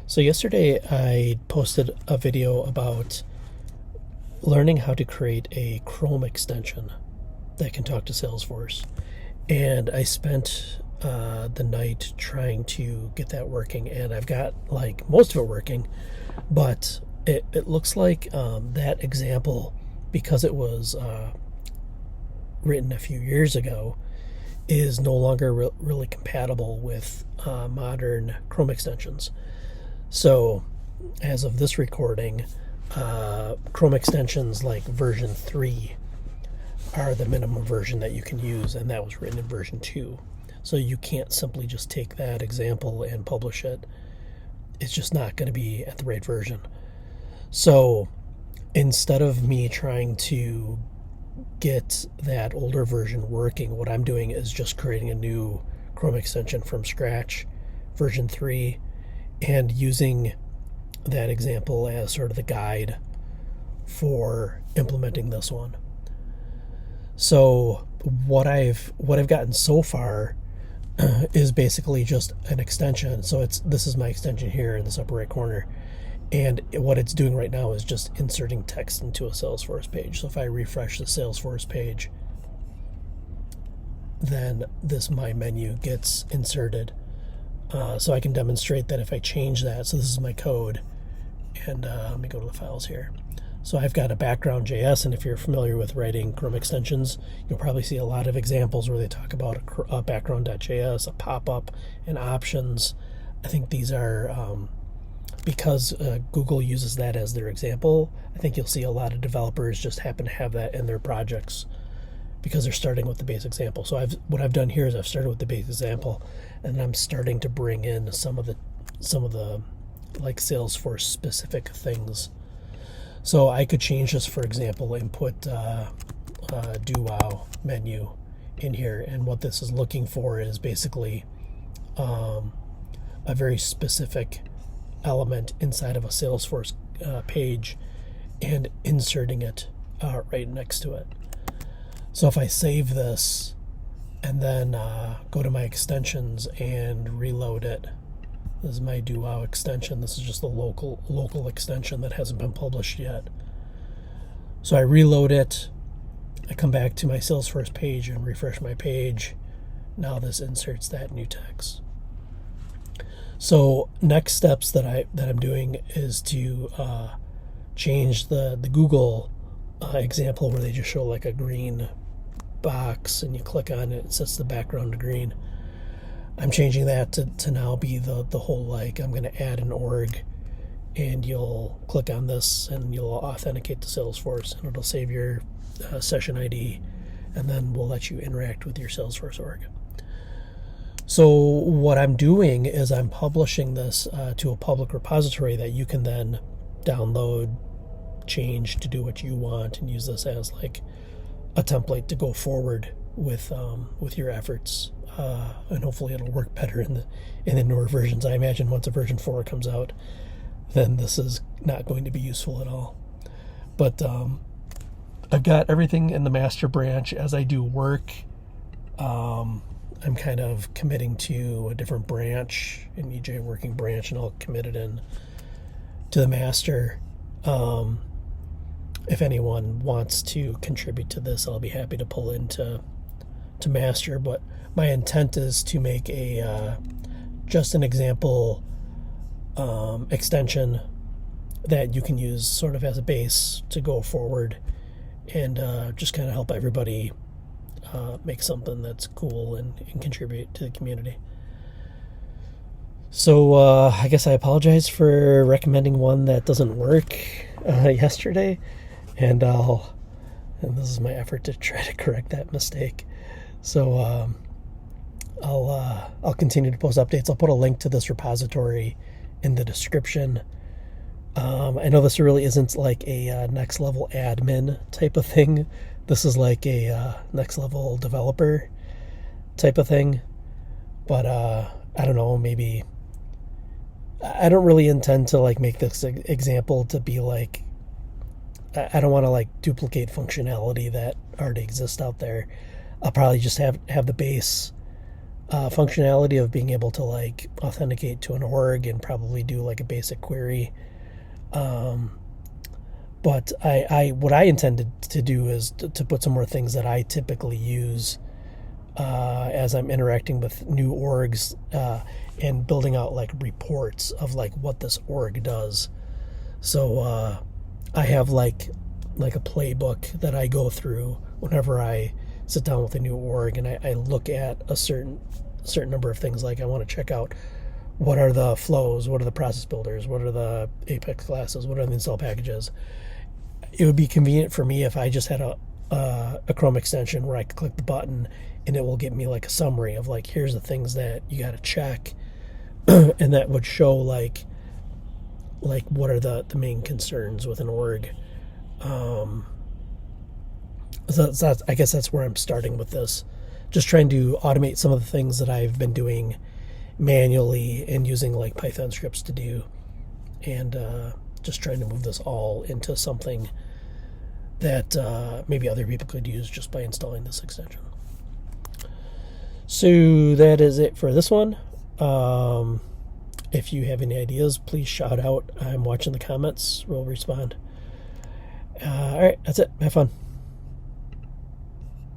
So yesterday I posted a video about learning how to create a Chrome extension that can talk to Salesforce. And I spent the night trying to get that working, and I've got like most of it working, but it looks like that example, because it was written a few years ago, is no longer really compatible with modern Chrome extensions. So, as of this recording, Chrome extensions like version 3 are the minimum version that you can use, and that was written in version 2. So you can't simply just take that example and publish it. It's just not going to be at the right version. So instead of me trying to get that older version working, what I'm doing is just creating a new Chrome extension from scratch, version 3, and using that example as sort of the guide for implementing this one. So what I've gotten so far is basically just an extension. So this is my extension here in this upper right corner, and what it's doing right now is just inserting text into a Salesforce page. So if I refresh the Salesforce page, then this My menu gets inserted. So I can demonstrate that if I change that. So this is my code, and let me go to the files here. So I've got a background.js, and if you're familiar with writing Chrome extensions, you'll probably see a lot of examples where they talk about a background.js, a pop-up, and options. I think these are, because Google uses that as their example, I think you'll see a lot of developers just happen to have that in their projects because they're starting with the base example. So what I've done here is I've started with the base example, and I'm starting to bring in some of the like Salesforce specific things. So I could change this, for example, and put do wow menu in here, and what this is looking for is basically a very specific element inside of a Salesforce page and inserting it right next to it. So if I save this and then go to my extensions and reload it, this is my do wow extension. This is just the local extension that hasn't been published yet. So I reload it. I come back to my Salesforce page and refresh my page. Now this inserts that new text. So next steps that I'm doing is to change the Google example where they just show like a green box and you click on it, it sets the background to green. I'm changing that to now be the whole, like, I'm going to add an org, and you'll click on this and you'll authenticate to Salesforce, and it'll save your session ID, and then we'll let you interact with your Salesforce org. So what I'm doing is I'm publishing this to a public repository that you can then download, change to do what you want, and use this as like a template to go forward with your efforts. And hopefully it'll work better in the newer versions. I imagine once a version 4 comes out, then this is not going to be useful at all. But I've got everything in the master branch. As I do work, I'm kind of committing to a different branch, an EJ working branch, and I'll commit it in to the master. If anyone wants to contribute to this, I'll be happy to pull into master, but my intent is to make a just an example extension that you can use sort of as a base to go forward, and just kind of help everybody make something that's cool and contribute to the community. So I guess I apologize for recommending one that doesn't work yesterday, and this is my effort to try to correct that mistake. So I'll continue to post updates. I'll put a link to this repository in the description. I know this really isn't like a next level admin type of thing. This is like a next level developer type of thing. But I don't know, maybe I don't really intend to like make this example to be like, I don't want to like duplicate functionality that already exists out there. I'll probably just have the base functionality of being able to like authenticate to an org and probably do like a basic query. But what I intended to do is to put some more things that I typically use as I'm interacting with new orgs and building out like reports of like what this org does. So I have like a playbook that I go through whenever I sit down with a new org, and I look at a certain number of things. Like I want to check out what are the flows, what are the process builders, what are the Apex classes, what are the install packages. It would be convenient for me if I just had a Chrome extension where I could click the button and it will give me like a summary of like, here's the things that you got to check, and that would show like what are the main concerns with an org. So I guess that's where I'm starting with this. Just trying to automate some of the things that I've been doing manually and using like Python scripts to do, and just trying to move this all into something that maybe other people could use just by installing this extension. So that is it for this one. If you have any ideas, please shout out. I'm watching the comments. We'll respond. All right, that's it. Have fun.